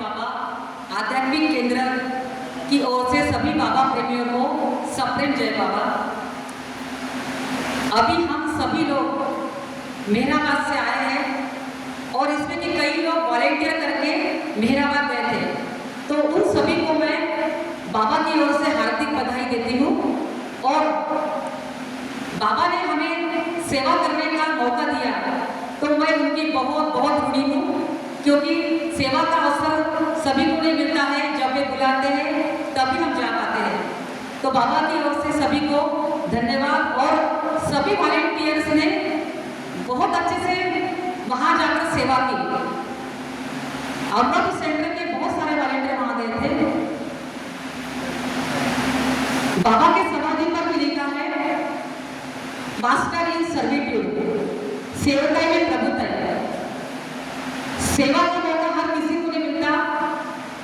बाबा आध्यात्मिक केंद्र की ओर से सभी बाबा प्रेमियों को सप्रेम जय बाबा। अभी हम सभी लोग मेहराबाद से आए हैं और इसमें कि कई लोग वॉलेंटियर करके मेहराबाद गए थे, तो उन सभी को मैं बाबा की ओर से हार्दिक बधाई देती हूँ। और बाबा ने हमें सेवा करने का मौका दिया, तो मैं उनकी बहुत बहुत ऋणी हूँ, क्योंकि सेवा का अवसर सभी को नहीं मिलता है। जब वे बुलाते हैं तभी हम जा पाते हैं। तो बाबा की ओर से सभी को धन्यवाद। और सभी वॉलेंटियर्स ने बहुत अच्छे से वहाँ जाकर सेवा की। अमृत सेंटर के बहुत सारे वॉलेंटियर वहाँ गए थे। बाबा के समाधि पर भी लिखा है, मास्टर इन सर्विट्यूड, सेवकाई में प्रभुता है। सेवा का मौका हर किसी को नहीं मिलता।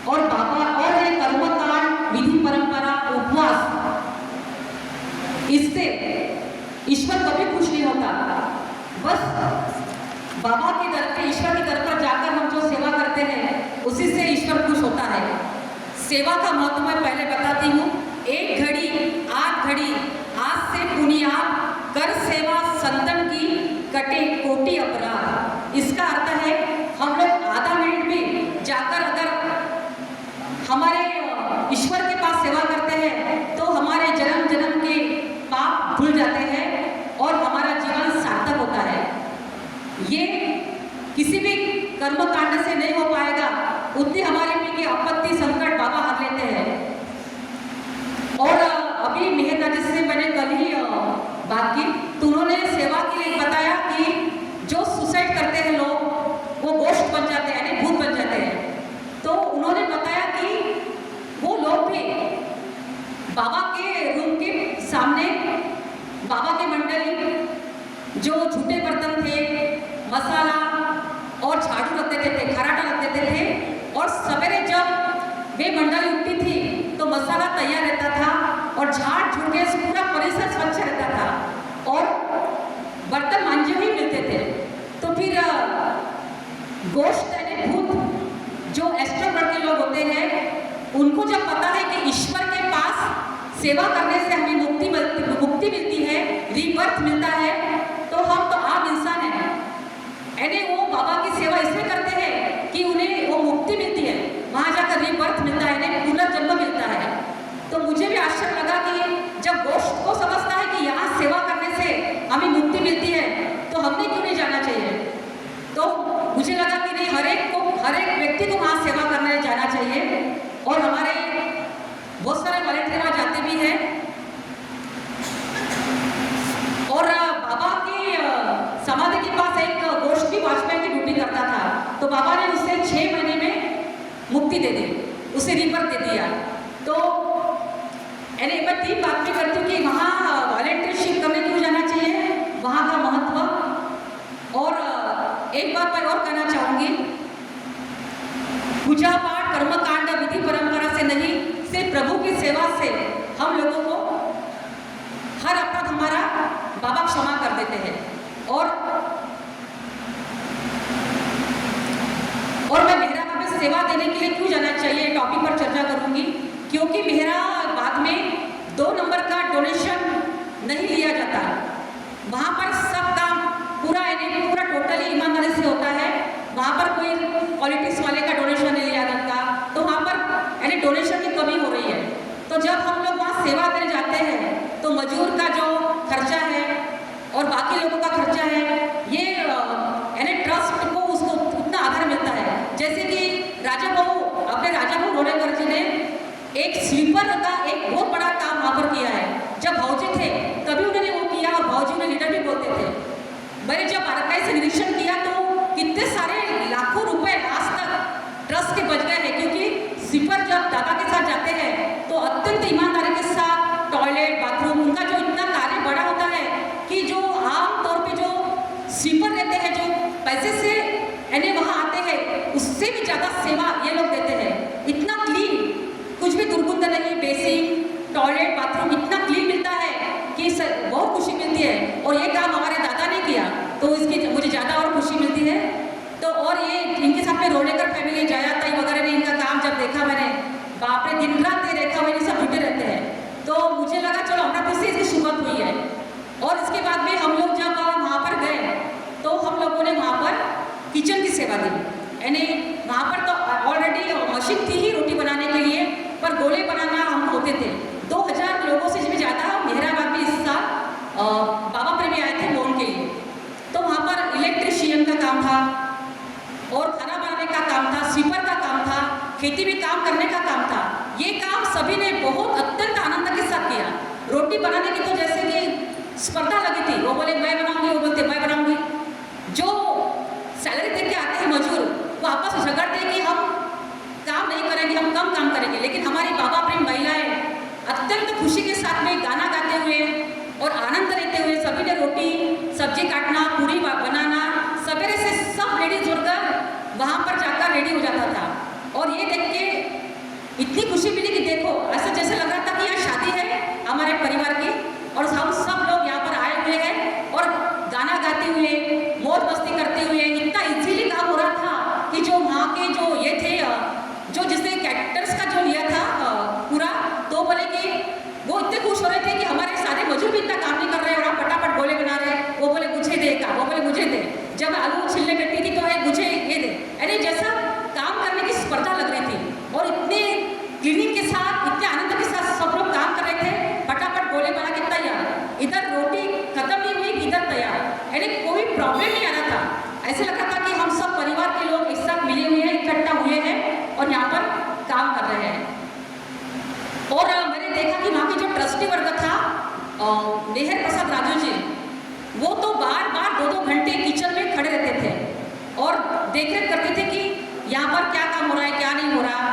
और बाबा और ये कर्मकांड, विधि परंपरा, उपवास, इससे ईश्वर कभी खुश नहीं होता। बस बाबा के दर पे, ईश्वर की दर पर जाकर हम जो सेवा करते हैं उसी से ईश्वर खुश होता है। सेवा का महत्व मैं पहले बताती हूँ। एक घड़ी, आध घड़ी, आज से पुनियाद कर सेवा संतन की, कटे कोटि अपराध। इसका अर्थ है हम लोग आधा मिनट में जाकर अगर हमारे ईश्वर के पास सेवा करते हैं तो हमारे जन्म जन्म के पाप धुल जाते हैं और हमारा जीवन सार्थक होता है। ये किसी भी कर्म कांड से नहीं हो पाएगा। उतनी हमारे में की आपत्ति संकट बाबा हर लेते हैं। और अभी मेहता जी से मैंने कल ही बात की, तो उन्होंने सेवा के लिए बताया कि जो सुसाइड करते हैं लोग, वो गोश्त बन जाते हैं, यानी भूत बन जाते हैं। तो उन्होंने बताया कि वो लोग भी बाबा के रूम के सामने, बाबा की मंडली जो झूठे बर्तन थे, मसाला और झाड़ू रख देते थे, खराटा रख देते थे। और सवेरे जब वे मंडली उठती थी तो मसाला तैयार रहता था और झाड़ झूठ के पूरा परिसर स्वच्छ रहता था और बर्तन मांझे हुए मिलते थे। तो फिर गोश्त यानी भूत जो एक्स्ट्रोवर्ट के लोग होते हैं, उनको जब पता है कि ईश्वर के पास सेवा करने से हमें मुक्ति मिलती है, रीबर्थ मिलता है, तो हम तो आम इंसान हैं, यानी वो बाबा की सेवा इसलिए करते हैं कि उन्हें वो मुक्ति मिलती है, वहाँ जाकर रीबर्थ मिलता है, यानी पुनर्जन्म मिलता है। तो मुझे भी आश्चर्य लगा कि जब गोश्त को समझता है कि यहाँ सेवा करने से हमें मुक्ति मिलती है, तो हमने क्यों नहीं जाना चाहिए। तो मुझे लगा कि नहीं, हर एक व्यक्ति को वहाँ सेवा करने जाना चाहिए। और हमारे बहुत सारे वॉलेंटियर वहाँ जाते भी हैं। और बाबा की समाधि के पास एक गोश्त भी वॉचमैन की ड्यूटी करता था, तो बाबा ने उसे 6 महीने में मुक्ति दे दी, उसे रीबर्थ दे दिया। तो यानी मैं 3 बात भी करती हूँ कि वहाँ वॉलेंटियरशिप करने क्यों जाना चाहिए, वहाँ का महत्व। और एक बात मैं और कहना चाहूँगी, पूजा पाठ, कर्मकांड, विधि परंपरा से नहीं, सिर्फ प्रभु की सेवा से हम लोगों को हर अपराध हमारा बाबा क्षमा कर देते हैं। और मैं मेहराबाद में सेवा देने के लिए क्यों जाना चाहिए, टॉपिक पर चर्चा करूंगी। क्योंकि मेहराबाद में 2 नंबर का डोनेशन नहीं लिया जाता। वहाँ पर सब काम पूरा टोटली ईमानदारी से होता है। वहाँ पर कोई पॉलिटिक्स वाले का डोनेशन नहीं लिया जाता, तो वहाँ पर यानी डोनेशन की कमी हो रही है। तो जब हम लोग वहाँ सेवा करने जाते हैं तो मजदूर का जो खर्चा है और बाकी लोगों का खर्चा है, ये यानी ट्रस्ट को उसको उतना आधार मिलता है। जैसे कि अपने राजा बहू रोडेकर जी ने एक स्लीपर का एक बहुत बड़ा काम वहाँ पर किया है। जब भाऊजी थे तभी उन्होंने वो किया और भाऊजी उन्हें लीडर भी बोलते थे। मैंने जब आरकाई से निरीक्षण किया तो कितने सारे लाखों रुपए आज तक ट्रस्ट के बच गए हैं। क्योंकि स्लीपर जब दादा के साथ जाते हैं तो अत्यंत ईमानदारी के साथ टॉयलेट, बाथरूम, उनका जो इतना कार्य बड़ा होता है कि जो आम तौर पे जो स्लीपर रहते हैं, जो पैसे से यानी वहाँ आते हैं, उससे भी ज़्यादा सेवा ये लोग देते हैं। इतना क्लीन, कुछ भी दुर्गंध नहीं, बेसिन, टॉयलेट, बाथरूम इतना क्लीन मिलता है कि बहुत खुशी मिलती है। और ये काम हमारे दादा ने किया तो इसकी मुझे ज़्यादा और खुशी मिलती है। तो और ये इनके साथ में रोडेकर फैमिली, जाया ताई वगैरह ने इनका वहाँ पर तो ऑलरेडी मशीन थी ही रोटी बनाने के लिए, पर गोले बनाना हम होते थे। 2000 लोगों से भी ज़्यादा मेहराबाद में इस साल बाबा प्रेमी आए थे लोन के लिए। तो वहाँ पर इलेक्ट्रिशियन का काम था और खाना बनाने का काम था, स्वीपर का काम था, खेती में काम करने का काम था। ये काम सभी ने बहुत अत्यंत आनंद के साथ किया। रोटी बनाने की तो जैसे कि स्पर्धा लगी थी, वो बोले मैं बनाऊंगी, वो बोलते मैं बनाऊंगी। जो सैलरी दे के आते हैं मजदूर, वो आपस में झगड़ते हैं कि हम काम नहीं करेंगे, हम कम काम करेंगे। लेकिन हमारी बाबा प्रेम महिलाएं अत्यंत खुशी के साथ में गाना गाते हुए और आनंद लेते हुए सभी ने रोटी सब्जी काटना, पूरी बनाना, सवेरे से सब लेडीज जुड़कर वहाँ पर जाकर रेडी हो जाता था। और ये देख के इतनी खुशी मिली कि देखो ऐसा जैसे लग रहा था कि यहाँ शादी है हमारे परिवार की और हम सब लोग यहाँ पर आए हुए हैं और गाना गाते हुए मौज मस्ती करते हुए। इतना इजीली काम हो रहा था कि जो वहाँ के जो ये थे जो जिसने कैरेक्टर्स का जो लिया था पूरा, तो बोले कि वो इतने खुश हो रहे थे कि हमारे सारे मजदूर भी इतना काम नहीं कर रहे और आप फटाफट गोले बना रहे। वो बोले मुझे दे का, वो बोले मुझे दे। जब आलू छिलने बैठी थी तो है मुझे ये दे। यानी जैसा काम करने की स्पर्धा लग रही थी और इतने क्लीनिंग के साथ इतने आनंद के साथ सब लोग काम कर रहे थे। फटाफट गोले बना के तैयार, इधर रोटी खत्म नहीं हुई इधर तैयार। यानी कोई प्रॉब्लम नहीं आ रहा था। ऐसे लग रहा था कि हम सब परिवार के लोग एक साथ मिले हुए हैं, इकट्ठा हुए हैं और यहाँ पर काम कर रहे हैं। और मैंने देखा कि वहाँ की जो ट्रस्टी वर्ग था मेहर प्रसाद राजू जी, वो तो बार बार 2-2 घंटे किचन में खड़े रहते थे और देखरेख करते थे कि यहाँ पर क्या काम हो रहा है, क्या नहीं हो रहा।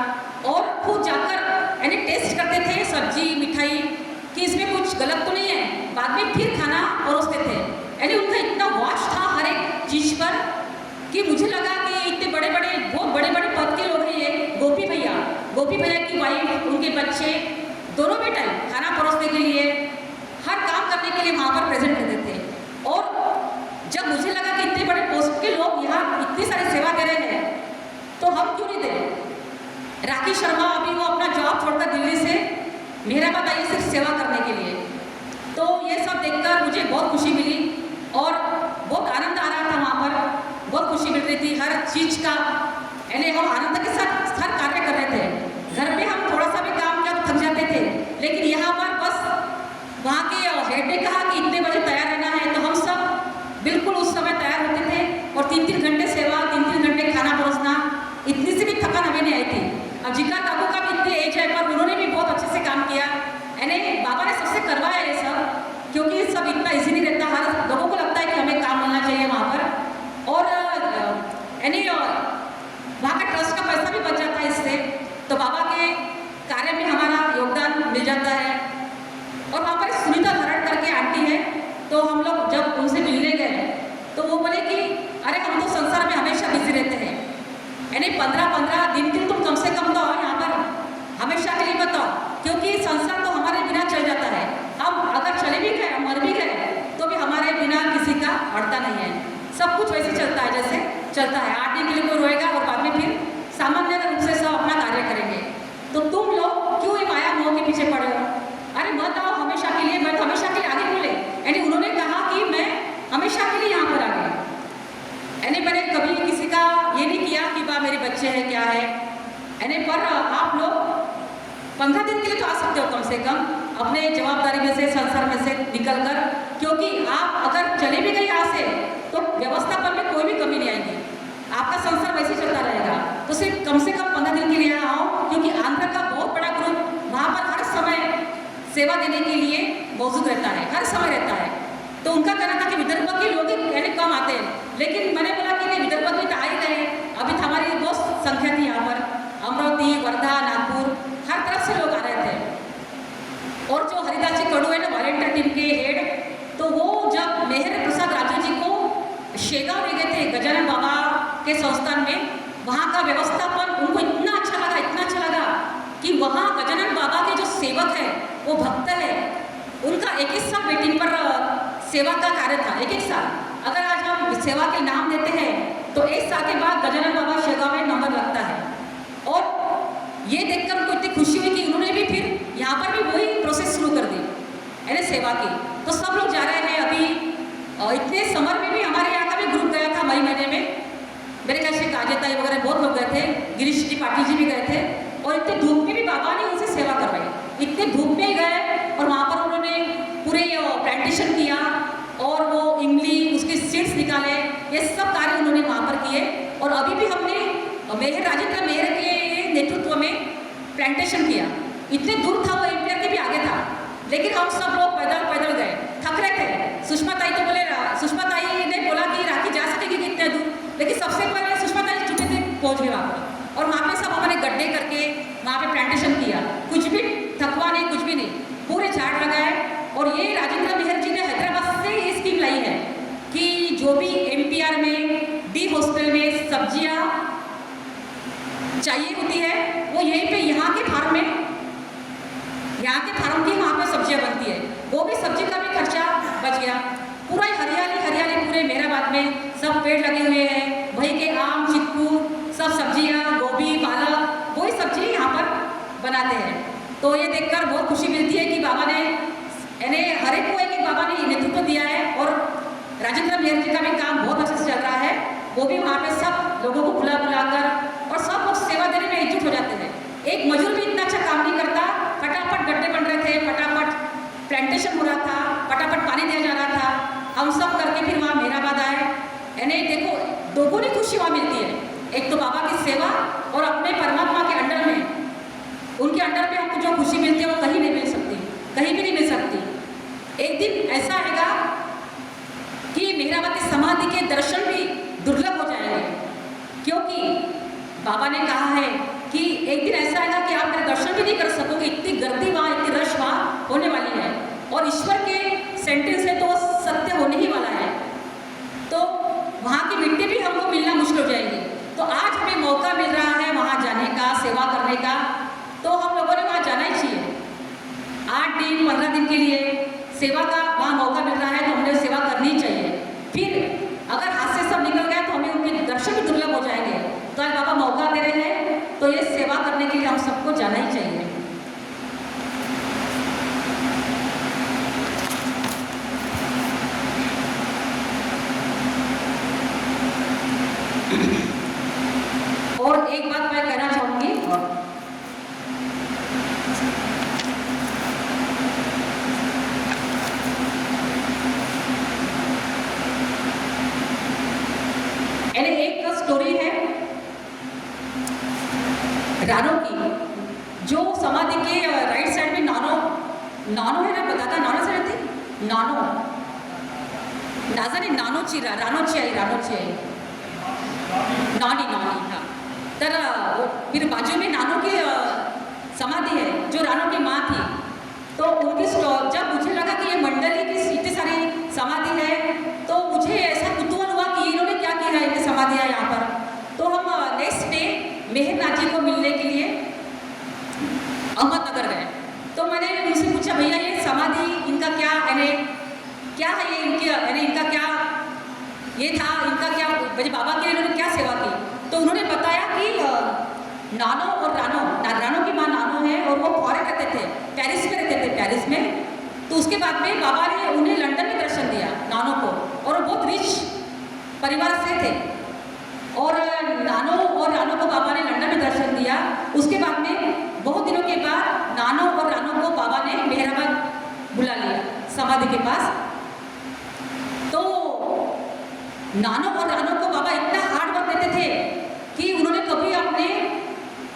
और खुद जाकर यानी टेस्ट करते थे सब्जी मिठाई कि इसमें कुछ गलत तो नहीं है, बाद में फिर खाना परोसते थे। यानी उनका इतना वॉच था हर एक चीज़ पर कि मुझे लगा कि इतने बड़े बड़े बहुत बड़े बड़े पद के लोग हैं ये। गोपी भैया की वाइफ, उनके बच्चे दोनों भी टाइम खाना परोसने के लिए हर काम करने के लिए वहाँ पर प्रेजेंट रहते थे। और जब मुझे लगा कि इतने बड़े पोस्ट के लोग यहाँ इतनी सारी सेवा दे रहे हैं तो हम क्यों नहीं दें। राखी शर्मा अभी वो अपना जॉब छोड़कर दिल्ली से मेहराबाद आई सिर्फ सेवा करने के लिए। तो ये सब देखकर मुझे बहुत खुशी मिली और बहुत आनंद आ रहा था। वहाँ पर बहुत खुशी मिल रही थी हर चीज़ का। यानी हम आनंद के साथ हर कार्य कर रहे थे। घर में हम थोड़ा सा भी काम किया तो थक जाते थे, लेकिन यहाँ पर बस वहाँ के हेड ने कहा कि इतने बजे तैयार रहना है तो हम सब बिल्कुल उस समय तैयार होते थे। और 3-3 घंटे सेवा, 3-3 घंटे खाना परोसना, इतनी सी भी थकान हमें नहीं आई थी। अब जिका काकू का भी इतनी एज है पर उन्होंने भी बहुत अच्छे से काम किया। यानी बाबा ने सबसे करवाया ये सब, क्योंकि सब इतना ईजी नहीं रहता। हर लोगों को लगता है कि हमें काम मिलना चाहिए वहाँ पर। और यानी वहाँ का ट्रस्ट का पैसा भी बच जाता है इससे, तो बाबा के कार्य में हमारा योगदान मिल जाता है। और वहाँ पर सुनीता धरण करके आंटी है, तो हम लोग जब उनसे मिलने गए तो वो बोले कि अरे हम तो संसार में हमेशा बिजी रहते हैं, यानी 15-15 दिन के तुम कम से कम तो आओ यहाँ पर हमेशा के लिए बताओ, क्योंकि संसार तो हमारे बिना चल जाता है। हम अगर चले भी गए, मर भी गए, तो भी हमारे बिना किसी का अड़ता नहीं है। सब कुछ वैसे चलता है जैसे चलता है। 8 दिन के लिए कोई रोएगा और बाद में फिर सामान्य रूप से सब अपना कार्य करेंगे। तो तुम लोग क्यों ये माया मोह के पीछे पड़े हो? अरे मत आओ हमेशा के लिए, मैं तो हमेशा के लिए आगे बोले। यानी उन्होंने कहा कि मैं हमेशा के लिए यहाँ पर आ गई। यानी मैंने कभी किसी का ये नहीं किया कि बा मेरे बच्चे हैं क्या है। यानी पर आप लोग 15 दिन के लिए तो आ सकते हो कम से कम अपने जवाबदारी में से, संसार में से निकल कर, क्योंकि आप अगर चले भी गए यहाँ से तो व्यवस्थापन में कोई भी कमी नहीं आएगी। आपका संसार वैसे चलता रहेगा। तो सिर्फ कम से कम 15 दिन के लिए आओ, क्योंकि आंध्र का बहुत बड़ा ग्रुप वहाँ पर हर समय सेवा देने के लिए मौजूद रहता है, हर समय रहता है। तो उनका कहना था कि विदर्भ के लोग यानी कम आते हैं, लेकिन मैंने बोला कि नहीं, विदर्भ में तो आ ही रहे। अभी तो हमारी बहुत संख्या थी यहाँ पर, अमरावती, वर्धा, नागपुर, हर तरफ से लोग आ रहे थे। और जो हरिदास जी कड़ू है ना वॉलेंटियर टीम के हेड, तो वो जब मेहर प्रसाद राजू जी को शेगांव ले गए थे गजानन बाबा के संस्थान में, वहाँ का व्यवस्थापन उनको इतना अच्छा लगा कि वहाँ गजानन बाबा के जो सेवक है, वो भक्त है, उनका 21 साल वेटिंग पर सेवा का कार्य था। 21 साल। अगर आज हम सेवा के नाम देते हैं तो 1 साल के बाद गजानन बाबा शेगांव में नंबर लगता है। और ये देखकर उनको इतनी खुशी हुई कि उन्होंने भी फिर यहाँ पर भी वही प्रोसेस शुरू कर दी, यानी सेवा की। तो सब लोग जा रहे हैं। अभी इतने समर में भी हमारे यहाँ का भी ग्रुप गया था मई महीने में, मेरे ख्याल से काजेताई वगैरह बहुत लोग गए थे। राजेंद्र मेहर के नेतृत्व में प्लांटेशन किया। इतने दूर था वो, एम्पियर के भी आगे था, लेकिन हम सब लोग पैदल पैदल गए, थक रहे थे। सुषमा ताई तो बोले, सुषमा ताई ने बोला कि राखी जा सकेगी कितने दूर, लेकिन सबसे पहले सुषमा ताई छुट्टी से पहुँच गए वहाँ पर, और वहाँ पे सब हमारे गड्ढे करके वहाँ पे प्लांटेशन किया। कुछ भी थकवा नहीं, कुछ भी नहीं, पूरे झाड़ लगाए। और ये राजेंद्र मेहर जी ने हैदराबाद से ये स्कीम लाई है कि जो भी एमपीआर में डी हॉस्टल में सब्जियां चाहिए होती है वो यहीं पे यहाँ के फार्म में, यहाँ के फार्म की वहाँ पे सब्जियां बनती है। वो भी सब्जी का भी खर्चा बच गया। पूरा हरियाली हरियाली पूरे मेहराबाद में सब पेड़ लगे हुए हैं, वही के आम चिक्कू सब सब्जियां, गोभी पालक, वही सब्जी यहाँ पर बनाते हैं। तो ये देखकर बहुत खुशी मिलती है कि बाबा ने यानी हर एक को एक बाबा ने नेतृत्व दिया है। और राजेंद्र मेहर जी का भी काम बहुत अच्छे से चल रहा है। वो भी वहाँ पे सब लोगों को बुला बुलाकर और सब लोग सेवा देने में एकजुट हो जाते हैं। एक मजदूर भी इतना अच्छा काम नहीं करता, फटाफट गड्ढे बन रहे थे, फटाफट प्लांटेशन हो रहा था, फटाफट पानी दिया जा रहा था, हम सब करके फिर वहाँ मेहराबाद आए। यानी देखो दोगुनी खुशी वहाँ मिलती है, एक तो बाबा की सेवा और अपने परमात्मा के अंडर में, उनके अंडर में हमको जो खुशी मिलती है वो कहीं नहीं मिल सकती, कहीं भी नहीं मिल सकती। एक दिन ऐसा आएगा कि मेहराबाद की समाधि के दर्शन भी दुर्लभ हो जाएंगे, क्योंकि बाबा ने कहा है कि एक दिन ऐसा आएगा कि आप मेरे दर्शन भी नहीं कर सकोगे, इतनी गर्दी वहाँ, इतनी रश वहाँ होने वाली है। और ईश्वर के सेंटेंस से तो सत्य होने ही वाला है, तो वहाँ की मिट्टी भी हमको मिलना मुश्किल हो जाएगी। तो आज हमें मौका मिल रहा है वहाँ जाने का, सेवा करने का, तो हम लोगों ने वहाँ जाना ही चाहिए। 8 दिन 15 दिन के लिए सेवा का वहाँ मौका मिल रहा है, तो हमने सेवा करनी चाहिए। फिर अगर हाथ से सब निकल गया तो हमें उनके दर्शन भी दुर्लभ हो जाएंगे। तो आज बाबा मौका दे रहे हैं, तो ये सेवा करने के लिए हम सबको जाना ही चाहिए। और एक बात मैं कहना चाहूँगी, एक स्टोरी है रानो की, जो समाधि के राइट साइड में नानो है ना, बताता नानो से रहती, नानो नाजाने नानो चिरा रानोची आई नानी हाँ। तर फिर बाजू में नानो की समाधि है, जो रानो की माँ थी। तो उनकी जब मुझे लगा कि ये मंडली की इतनी सारी समाधि है, तो मुझे ऐसा कुतूहल हुआ कि इन्होंने क्या किया है, इनकी समाधि है यहाँ पर। तो हम नेक्स्ट डे मेहरनाथ जी को मिलने के लिए अहमदनगर गए। तो मैंने उनसे पूछा, भैया ये समाधि इनका क्या क्या है, ये इनकी इनका क्या ये था, इनका क्या बाबा के लिए इन्होंने क्या सेवा की। तो उन्होंने बताया कि नानो और रानो की माँ नानो है, और वो फॉरेन रहते थे, पेरिस में रहते थे, पेरिस में। तो उसके बाद में बाबा ने उन्हें लंदन में दर्शन दिया नानो को, और वो बहुत रिच परिवार से थे। और नानो और रानो को बाबा ने लंदन में दर्शन दिया। उसके बाद में बहुत दिनों के बाद नानो और रानो को बाबा ने मेहराबाद बुला लिया समाधि के पास। तो नानो और रानो को बाबा इतना हार्ड वर्क देते थे कि उन्होंने कभी अपने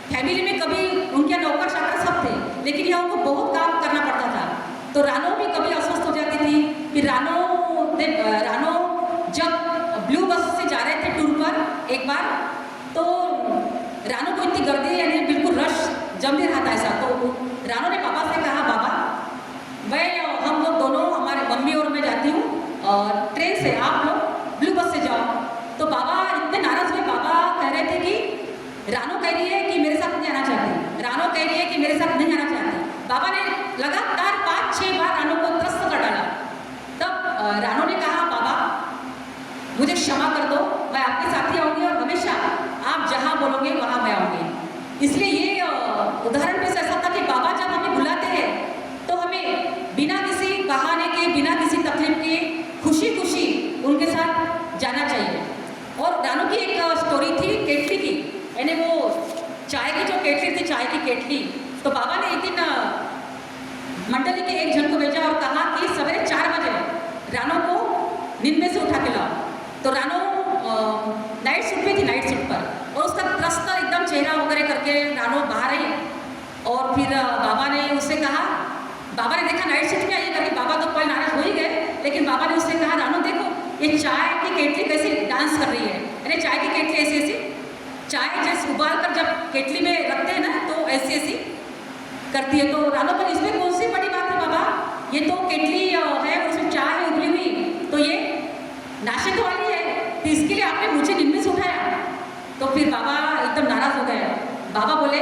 फैमिली में कभी उनके नौकर चाकर सब थे, लेकिन यहाँ उनको बहुत काम करना पड़ता था। तो रानो भी कभी अस्वस्थ हो जाती थी। फिर रानो जब ब्लू बस से जा रहे थे टूर पर एक बार, तो रानो को इतनी गर्दी यानी बिल्कुल रश जम नहीं रहा था ऐसा। तो रानो ने बाबा से कहा, बाबा हम लोग दोनों, हमारे मम्मी और मैं जाती हूँ और ट्रेन से, आप लोग ब्लू बस से जाओ। तो बाबा इतने नाराज हुए। बाबा कह रहे थे कि रानो कह रही है कि मेरे साथ नहीं आना चाहती, रानो कह रही है कि मेरे साथ नहीं आना चाहती। बाबा ने लगातार 5-6 बार रानो को त्रस्त कर डाला। तब रानो ने कहा, बाबा मुझे क्षमा कर दो, मैं आपके साथ ही आऊँगी और हमेशा आप जहाँ बोलोगे वहाँ मैं आऊँगी। इसलिए ये उदाहरण में से ऐसा था कि बाबा जब हमें बुलाते हैं तो हमें बिना किसी बहाने के, बिना किसी तकलीफ के, खुशी खुशी उनके साथ जाना चाहिए। और रानो की एक स्टोरी थी केटली की, यानी वो चाय की जो केटली थी, चाय की केटली। तो बाबा ने एक दिन मंडली के एक जन को भेजा और कहा कि सवेरे 4 बजे रानो को नींद में से उठा के लाओ। तो रानो नाइट सूट पे थी, नाइट सूट पर, और उसका त्रस्त एकदम एकदम चेहरा वगैरह करके रानो बाहर आई। और फिर बाबा ने उससे कहा, बाबा ने देखा नाइट शिफ्ट में आई करके, बाबा तो पहले नाराज हो ही गए, लेकिन बाबा ने उससे कहा, रानो देखो ये चाय की केटली कैसे डांस कर रही है। अरे चाय की केटली ऐसी ऐसी, चाय जैसे उबाल कर जब केटली में रखते हैं ना तो ऐसी ऐसी करती है। तो रानो पर इसमें कौन सी बड़ी बात है बाबा, ये तो केटली है और उसमें चाय है उबली हुई, तो ये नाश्ते तो वाली है, तो इसके लिए आपने मुझे निम्न से उठाया। तो फिर बाबा एकदम नाराज हो गए। बाबा बोले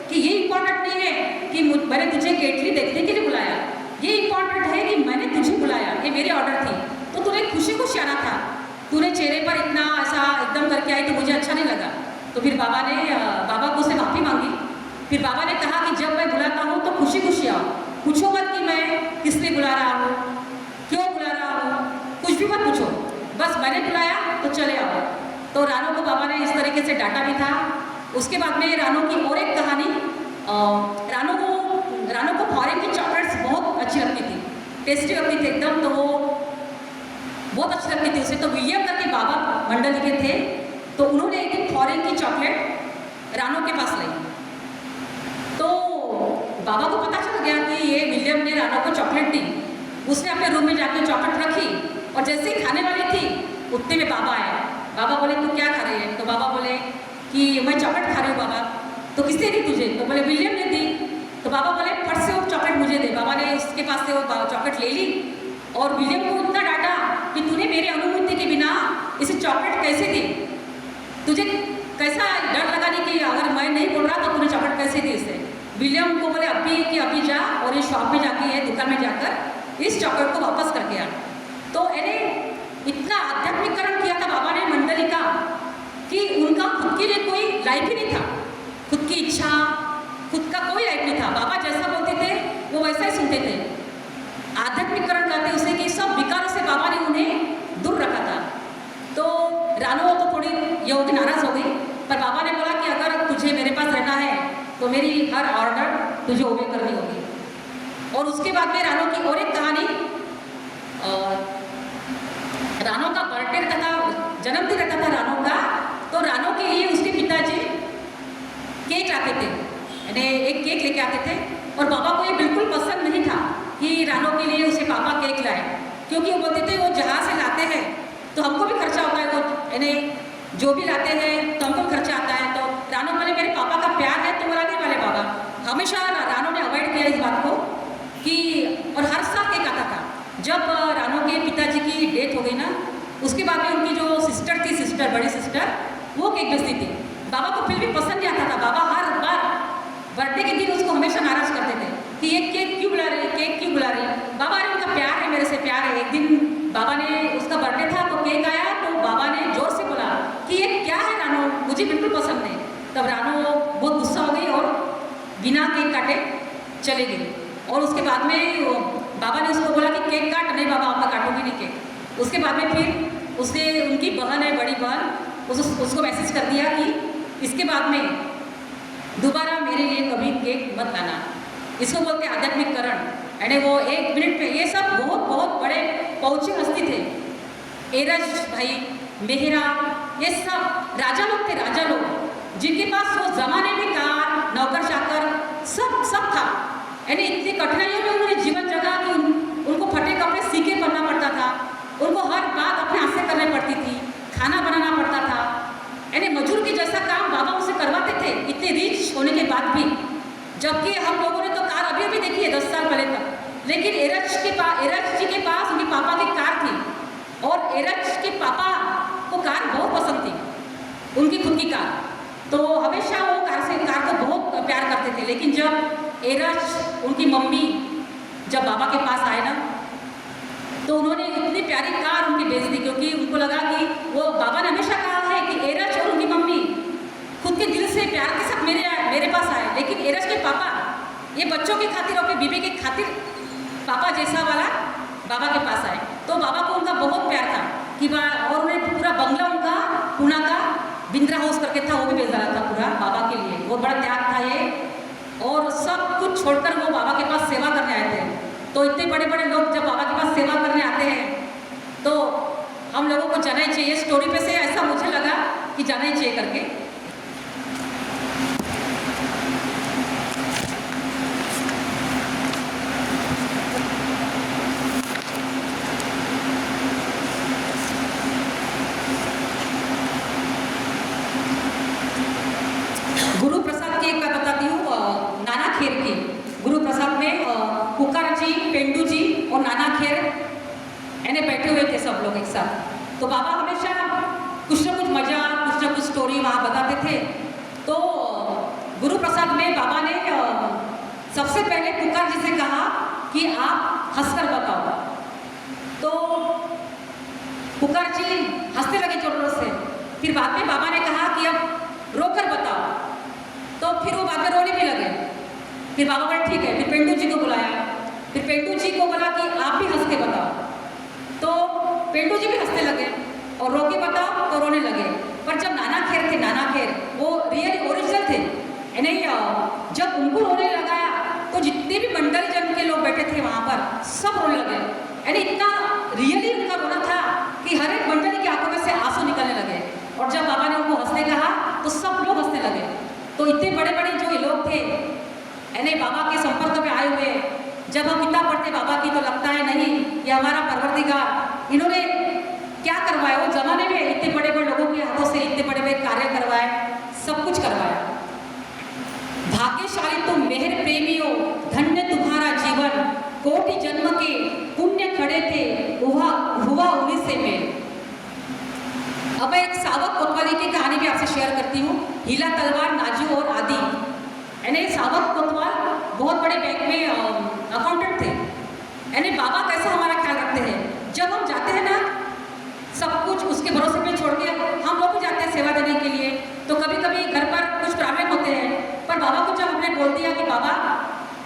कि ये इम्पोर्टेंट नहीं है कि मैंने तुझे केटली देखने के लिए बुलाया, ये इम्पोर्टेंट है कि मैंने तुझे बुलाया, ये मेरी ऑर्डर थी, तो तूने खुशी खुशी आना था, तूने चेहरे पर इतना ऐसा एकदम करके आई तो मुझे अच्छा नहीं लगा। तो फिर बाबा को उससे माफ़ी मांगी। फिर बाबा ने कहा कि जब मैं बुलाता हूँ तो खुशी खुशी आओ, पूछो मत कि मैं किस लिए बुला रहा हूँ, क्यों बुला रहा हूँ, कुछ भी मत पूछो, बस मैंने बुलाया तो चले आओ। तो रानो को बाबा ने इस तरीके से डांटा भी था। उसके बाद में रानो की और एक कहानी, रानो को फॉरेन की चॉकलेट्स बहुत अच्छी लगती थी, टेस्टी लगती थी एकदम, तो वो बहुत अच्छी लगती थी उसे। तो विलियम करके बाबा मंडली के थे, तो उन्होंने एक दिन फॉरेन की चॉकलेट रानो के पास लाई। तो बाबा को पता चल गया कि ये विलियम ने रानो को चॉकलेट दी। उसने अपने रूम में जाकर चॉकलेट रखी और जैसे ही खाने वाली थी उतने में बाबा आए। बाबा बोले तू क्या खा रही है? तो बाबा बोले कि मैं चॉकलेट खा रही हूँ। बाबा तो किसने दी तुझे? तो बोले विलियम ने दी। तो बाबा बोले फट से वो चॉकलेट मुझे दे। बाबा ने उसके पास से वो चॉकलेट ले ली और विलियम को इतना डांटा कि तूने मेरी अनुमति के बिना इसे चॉकलेट कैसे दी, तुझे कैसा डर लगा नहीं कि अगर मैं नहीं बोल रहा तो तूने चॉकलेट कैसे दी इसे। विलियम को बोले अभी जा और ये शॉप में जाके, ये दुकान में जाकर इस चॉकलेट को वापस करके आ। तो इन्हें इतना आध्यात्मिकरण किया था बाबा ने मंडली का कि उनका खुद के लिए कोई लाइफ ही नहीं था, खुद की इच्छा, खुद का कोई लाइफ नहीं था। बाबा जैसा बोलते थे वो वैसा ही सुनते थे। आध्यात्मिकरण कहते उसे कि सब विकारों से बाबा ने उन्हें दूर रखा था। तो रानो तो थोड़ी ये होगी, नाराज हो गई, पर बाबा ने बोला कि अगर तुझे मेरे पास रहना है तो मेरी हर ऑर्डर तुझे ओबे करनी होगी। और उसके बाद में रानो की और एक कहानी, रानो का बर्थडे रहता था, जन्मदिन रहता था रानो का, तो रानो के लिए उसके पिताजी केक लाते थे, यानी एक केक लेके आते थे। और बाबा को ये बिल्कुल पसंद नहीं था कि रानो के लिए उसे पापा केक लाए, क्योंकि वो बोलते थे वो जहाँ से लाते हैं तो हमको भी खर्चा होता है, वो यानी जो भी लाते हैं तो हमको खर्चा आता है। तो रानो बोले मेरे पापा का प्यार है तो वो लाने वाले। बाबा हमेशा रानो ने अवॉइड किया इस बात को कि, और हर साल केक आता था। जब रानो के पिताजी की डेथ हो गई ना, उसके बाद में उनकी जो सिस्टर थी, बड़ी सिस्टर, वो केक बेचती थी। बाबा को फिर भी पसंद नहीं आता था। बाबा हर बार बर्थडे के दिन उसको हमेशा नाराज करते थे कि ये केक क्यों बुला रही है, केक क्यों बुला रही है। बाबा ने उनका प्यार है, मेरे से प्यार है। एक दिन बाबा ने, उसका बर्थडे था तो केक आया, तो बाबा ने जोर से बोला कि ये क्या है रानो, मुझे बिल्कुल पसंद नहीं। तब रानो बहुत गुस्सा हो गई और बिना केक काटे चले गई। और उसके बाद में बाबा ने उसको बोला कि केक काट। नहीं बाबा, आप काटोगी नहीं केक। उसके बाद में फिर उसने, उनकी बहन है, बड़ी बहन, उसको मैसेज कर दिया कि इसके बाद में दोबारा मेरे लिए कभी केक मत लाना। इसको बोलते हैं आध्यात्मिककरण। यानी वो 1 मिनट में, ये सब बहुत बहुत बड़े पहुँचे हस्ती थे। एरज भाई, मेहरा, ये सब राजा लोग थे, राजा लोग जिनके पास वो जमाने में कार, नौकर चाकर सब था। यानी इतनी कठिनाइयों में उन्होंने जीवन जगा कि उनको फटे कपड़े सीके पहनना पड़ता था, उनको हर बात अपने हाथ से करनी पड़ती थी, खाना बनाना पड़ता था। यानी मजदूर के जैसा काम बाबा उसे करवाते थे, इतने रिच होने के बाद भी। जबकि हम लोगों ने तो कार अभी देखी है 10 साल पहले तक, लेकिन एरज जी के पास उनके पापा की कार थी और एरज के पापा को कार बहुत पसंद थी, उनकी खुद की कार। तो हमेशा वो कार को बहुत प्यार करते थे। लेकिन जब एरज, उनकी मम्मी जब बाबा के पास आए ना, तो उन्होंने इतनी प्यारी कार उनकी बेच दी, क्योंकि उनको लगा कि वो, बाबा ने हमेशा कहा है कि एरज और उनकी मम्मी खुद के दिल से प्यार के साथ मेरे पास आए, लेकिन एरज के पापा ये बच्चों की खातिर और अपनी बीबी की खातिर पापा जैसा वाला बाबा के पास आए। तो बाबा को उनका बहुत प्यार था कि और उन्हें पूरा बंगला उनका पुणे का बिंद्रा हाउस करके था, वो भी बेच डाला था पूरा बाबा के लिए। बहुत बड़ा त्याग था ये, और सब कुछ छोड़कर वो बाबा के पास सेवा करने आए थे। तो इतने बड़े बड़े लोग जब बाबा के पास सेवा करने आते हैं तो हम लोगों को जाना ही चाहिए। स्टोरी पे से ऐसा मुझे लगा कि जाना ही चाहिए करके। कुकर जी, पेंडू जी और नाना खेर यानी बैठे हुए थे सब लोग एक साथ। तो बाबा हमेशा कुछ ना कुछ मजा, कुछ ना कुछ स्टोरी वहाँ बताते थे। तो गुरु प्रसाद में बाबा ने सबसे पहले कुकर जी से कहा कि आप हंसकर बताओ। तो कुकर जी हंसने लगे जोरों से। फिर बाद में बाबा ने कहा कि अब रोकर बताओ। तो फिर वो बाद में रोने भी लगे। फिर बाबा बोले ठीक है। फिर पेंडू जी को बुलाया। फिर पेंडू जी को बोला कि आप भी हंस के बताओ। तो पेंडू जी भी हंसने लगे और रो के बताओ तो रोने लगे। पर जब नाना खेर थे, नाना खेर वो रियल ओरिजिनल थे, यानी जब उनको रोने लगाया तो जितने भी मंडल जन के लोग बैठे थे वहाँ पर सब रोने लगे। यानी इतना रियली उनका रोना था कि हर एक मंडली की आंखों में से आंसू निकलने लगे। और जब बाबा ने उनको हंसने कहा तो सब लोग हंसने लगे। तो इतने बड़े बड़े जो ये लोग थे यानी बाबा के संपर्क में आए हुए, जब हम किताब पढ़ते बाबा की तो लगता है नहीं ये हमारा परवरदिगार, इन्होंने क्या करवाया। वो जमाने में इतने बड़े बड़े लोगों के हाथों से इतने बड़े बड़े कार्य करवाए, सब कुछ करवाया। भाग्यशाली तुम मेहर प्रेमियों, धन्य तुम्हारा जीवन, कोटि जन्म के पुण्य खड़े थे हुआ उन्हीं से मेल। अब मैं एक सावक कोतवाली की कहानी भी आपसे शेयर करती हूँ। हीला तलवार, नाजू और आदि। यानी सावक कोतवाल बहुत बड़े बैंक में अकाउंटेंट थे। यानी बाबा कैसे हमारा ख्याल रखते हैं, जब हम जाते हैं ना सब कुछ उसके भरोसे पे छोड़ के हम लोग भी जाते हैं सेवा देने के लिए। तो कभी कभी घर पर कुछ प्रॉब्लम होते हैं, पर बाबा को जब हमने बोल दिया कि बाबा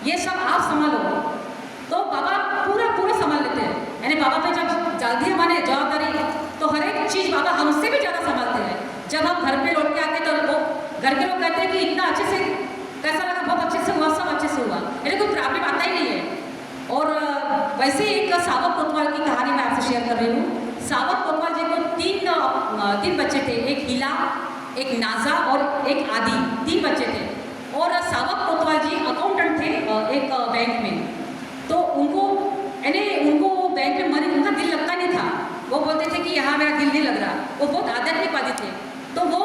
ये सब आप संभालो, तो बाबा पूरा संभाल लेते हैं। यानी बाबा पे जब जल्दी हमारे जवाबदारी तो हर एक चीज़ बाबा हमसे भी ज़्यादा संभालते हैं। जब हम घर पे लौट के आते तो वो घर के लोग कहते हैं कि इतना अच्छे से कैसा लगा, बहुत अच्छे से हुआ, सब अच्छे से हुआ, यानी कोई प्रॉब्लम आता ही नहीं है। और वैसे एक सावक कोतवाल की कहानी मैं आपसे शेयर कर रही हूँ। सावक कोतवाल जी को तीन बच्चे थे, एक हीला, एक नाजा और एक आदि, 3 बच्चे थे। और सावक कोतवाल जी अकाउंटेंट थे एक बैंक में। तो उनको बैंक में मन उनका दिल लगता नहीं था। वो बोलते थे कि यहाँ मेरा दिल नहीं लग रहा। वो बहुत आध्यात्मिकवादी थे। तो वो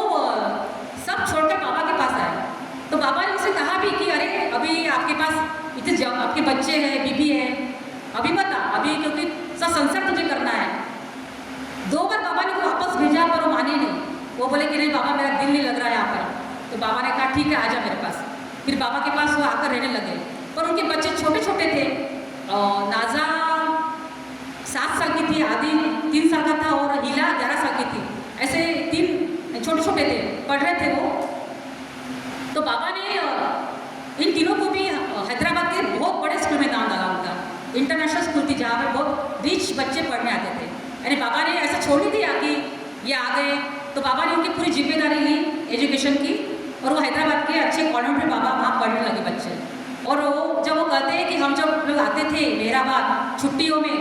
सब छोड़कर बाबा के पास आए। तो बाबा ने उनसे कहा भी कि अरे अभी आपके पास इतने आपके बच्चे हैं, बीबी है, अभी मत आ, अभी क्योंकि सब संसार तुझे करना है। 2 बार बाबा ने को वापस भेजा पर वो माने नहीं। वो बोले कि नहीं बाबा मेरा दिल नहीं लग रहा है यहाँ पर। तो बाबा ने कहा ठीक है आजा मेरे पास। फिर बाबा के पास वो आकर रहने लगे। पर उनके बच्चे छोटे छोटे थे। नाजा 7 साल की थी, आदि 3 साल का था और हीला 11 साल की थी। ऐसे 3 छोटे छोटे थे, पढ़ रहे थे वो। तो बाबा ने इन तीनों को भी हैदराबाद के बहुत बड़े स्कूल में नाम डाला उनका। इंटरनेशनल स्कूल थी जहाँ पे बहुत रिच बच्चे पढ़ने आते थे। यानी बाबा ने ऐसा छोड़ नहीं दिया कि ये आ गए। तो बाबा ने उनकी पूरी जिम्मेदारी ली एजुकेशन की और वो हैदराबाद के अच्छे कॉन्वेंट में बाबा वहाँ पढ़ने लगे बच्चे। और वो जब वो कहते हैं कि हम जब लोग आते थे मेहराबाद छुट्टियों में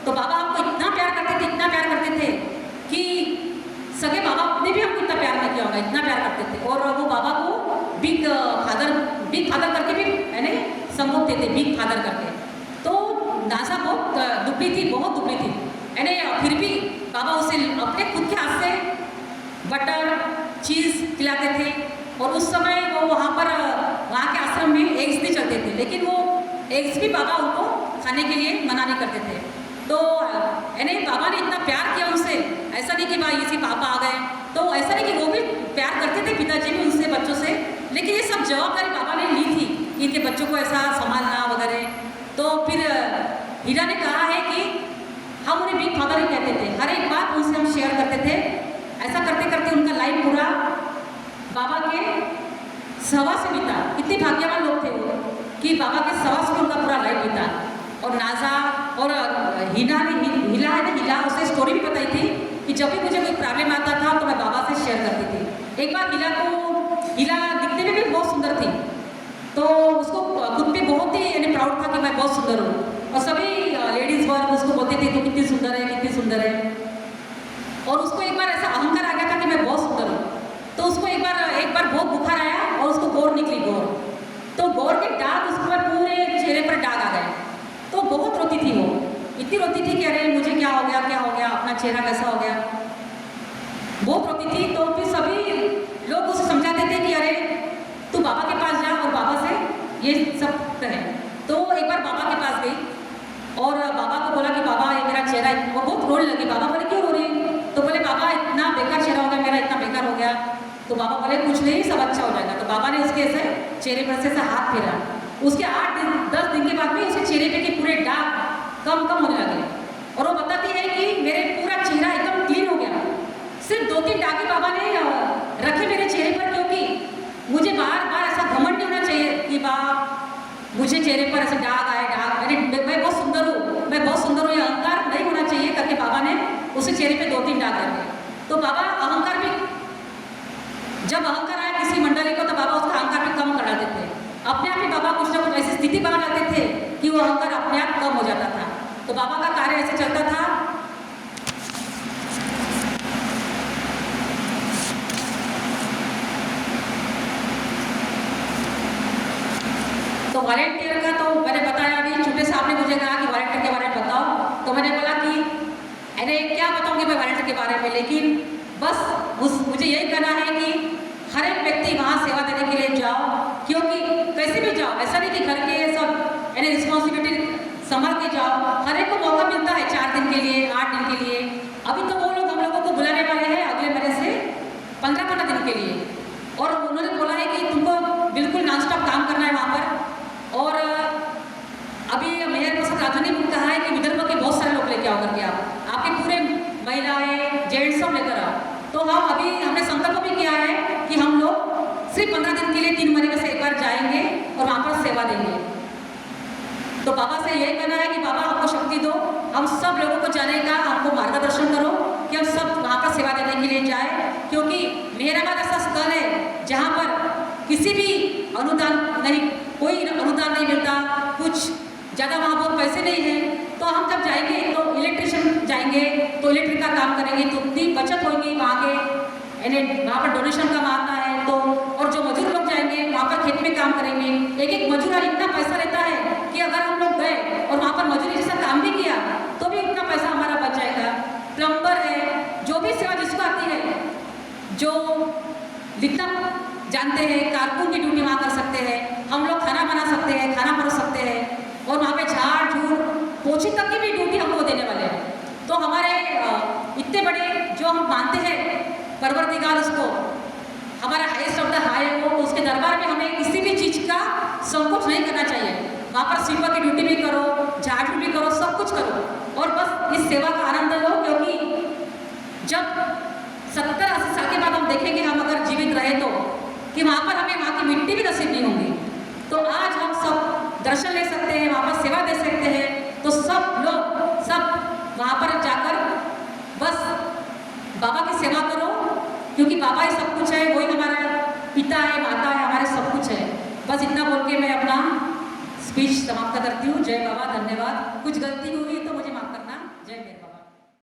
तो बाबा हमको इतना प्यार करते थे कि सगे बाबा ने भी हमको इतना प्यार नहीं किया होगा, इतना प्यार करते थे। और वो बाबा को बिग फादर करके भी यानी संबोधते थे, बिग फादर करके। तो नासा बहुत दुबली थी यानी फिर भी बाबा उसे अपने खुद के हाथ से बटर चीज़ खिलाते थे। और उस समय वो वहाँ के आश्रम में एग्स नहीं चलते थे, लेकिन वो एग्स भी बाबा उनको खाने के लिए मना नहीं करते थे। तो यानी बाबा ने इतना प्यार किया उनसे, ऐसा नहीं कि भाई इसी पापा आ गए। तो ऐसा नहीं कि वो भी प्यार करते थे पिताजी भी उनसे बच्चों से, लेकिन ये सब जवाबदारी बाबा ने ली थी कि इनके बच्चों को ऐसा संभालना वगैरह। तो फिर हीरा ने कहा है कि हम उन्हें बिग फादर ही कहते थे, हर एक बात उनसे हम शेयर करते थे। ऐसा करते करते उनका लाइफ पूरा बाबा के सवा से बीता। इतने भाग्यवान लोग थे वो कि बाबा के सवा से उनका पूरा लाइफ बीता। और नाजा और हीला उसे स्टोरी भी बताई थी कि जब भी मुझे कोई प्रॉब्लम आता था तो मैं बाबा से शेयर करती थी। एक बार हीला दिखने में भी बहुत सुंदर थी, तो उसको खुद पे बहुत ही यानी प्राउड था कि मैं बहुत सुंदर हूँ। और सभी लेडीज़ वर्ग उसको बोलते थे तो कितनी सुंदर है। और उसको एक बार ऐसा अहंकार आ गया था कि मैं बहुत सुंदर हूँ। तो उसको एक बार बहुत बुखार आया और उसको गोर निकली तो गोर के दाग उसके ऊपर पूरे चेहरे पर दाग आ गए। तो बहुत रोती थी वो, इतनी रोती थी कि अरे मुझे क्या हो गया, अपना चेहरा कैसा हो गया, बहुत रोती थी। तो फिर सभी लोग उसे समझाते थे कि अरे तू बाबा के पास जा और बाबा से ये सब करें। तो एक बार बाबा के पास और बाबा को बोला कि बाबा ये मेरा चेहरा, वो बहुत रोने लगी। बाबा बोले क्यों रो रही? तो बोले बाबा इतना बेकार चेहरा हो गया मेरा, इतना बेकार हो गया। तो बाबा बोले कुछ नहीं, सब अच्छा हो जाएगा। तो बाबा ने उसके ऐसे चेहरे पर से हाथ फेरा। उसके 8-10 दिन के बाद में उसके चेहरे पे के पूरे दाग कम कम होने लगे। और वो बताती है कि मेरे पूरा चेहरा एकदम क्लीन हो गया। सिर्फ 2-3 दाग बाबा ने रखे मेरे चेहरे पर, क्योंकि मुझे बार बार ऐसा घमंड नहीं होना चाहिए कि मुझे चेहरे पर ऐसे दाग आए, मैं बहुत सुंदर हूँ, मैं बहुत सुंदर हूँ, ये अहंकार नहीं होना चाहिए करके बाबा ने उसे चेहरे पे 2-3 दाग रखे। तो बाबा अहंकार भी, जब अहंकार आया किसी मंडली को तो बाबा उसका अहंकार भी कम करा देते। अपने आप ही बाबा कुछ ना कुछ ऐसी स्थिति बना लेते थे कि वो अहंकार अपने आप कम हो जाता था। तो बाबा का कार्य ऐसे चलता था। तो वॉलेंटियर का तो मैंने बताया, अभी छोटे साहब ने मुझे कहा कि वॉलेंटियर के बारे में बताओ। तो मैंने बोला कि अरे क्या बताऊंगी मैं वॉलेंटियर के बारे में, लेकिन बस मुझे यही कहना है कि हर एक व्यक्ति वहाँ सेवा देने के लिए जाओ, क्योंकि कैसे भी जाओ, ऐसा नहीं कि घर के सब रिस्पॉन्सिबिलिटी संभाल के जाओ। हर एक को मौका मिलता है 4 दिन के लिए, 8 दिन के लिए। अभी तो वो लोग हम लोगों को बुलाने वाले हैं अगले महीने से 15-15 दिन के लिए। और उन्होंने बोला है कि तुमको बिल्कुल नॉन स्टॉप काम करना है वहाँ पर। और अभी मेयर प्रसाद राजू ने कहा है कि विदर्भ के बहुत सारे लोग लेके आओ करके, आप आपके पूरे महिलाएं जेंट्स सब लेकर आओ। तो हमने संकल्प भी किया है कि हम लोग सिर्फ 15 दिन के लिए 3 महीने में से एक बार जाएंगे और वहाँ पर सेवा देंगे। तो बाबा से यही कहना है कि बाबा हमको शक्ति दो, हम सब लोगों को जाने का हमको मार्गदर्शन करो कि हम सब वहाँ पर सेवा देने के लिए जाए। क्योंकि मेहराबाद ऐसा स्थल है जहाँ पर किसी भी अनुदान नहीं, कोई अनुदान नहीं मिलता, कुछ ज़्यादा वहाँ बहुत पैसे नहीं है। तो हम जब जाएंगे तो इलेक्ट्रिशियन जाएंगे तो इलेक्ट्रिक का काम करेंगे, तो उतनी बचत होगी वहाँ के, यानी वहाँ पर डोनेशन का आता है। तो और जो मजदूर लोग जाएंगे वहाँ पर खेत में काम करेंगे, एक मजदूर इतना पैसा लेता है कि अगर हम लोग गए और वहाँ पर मजदूरी जैसा काम भी किया तो भी उतना पैसा हमारा बच जाएगा। प्लम्बर है, जो भी सेवा जिसको आती है, जो जितना जानते हैं, कारकुन की ड्यूटी वहाँ कर सकते हैं। हम लोग खाना बना सकते हैं, खाना परोस सकते हैं, और वहाँ पे झाड़ झूड़ पोछी तक की भी ड्यूटी हमको देने वाले हैं। तो हमारे इतने बड़े जो हम मानते हैं परवरदिगार, उसको हमारा हाईएस्ट ऑफ द हाई हो, तो उसके दरबार में हमें किसी भी चीज़ का संकोच नहीं करना चाहिए। वहाँ पर स्वीपर की ड्यूटी भी करो, झाड़ झूड़ भी करो, सब कुछ करो और बस इस सेवा का आनंद लो। क्योंकि जब 70-80 साल के बाद हम देखेंगे, हम अगर जीवित रहे तो, कि वहाँ पर हमें वहाँ की मिट्टी भी नसीब नहीं होगी। तो आज हम सब दर्शन ले सकते हैं, वहाँ पर सेवा दे सकते हैं। तो सब लोग वहाँ पर जाकर बस बाबा की सेवा करो, क्योंकि बाबा ही सब कुछ है, वही हमारा पिता है, माता है, हमारे सब कुछ है। बस इतना बोल के मैं अपना स्पीच समाप्त करती हूँ। जय बाबा, धन्यवाद। कुछ गलती हुई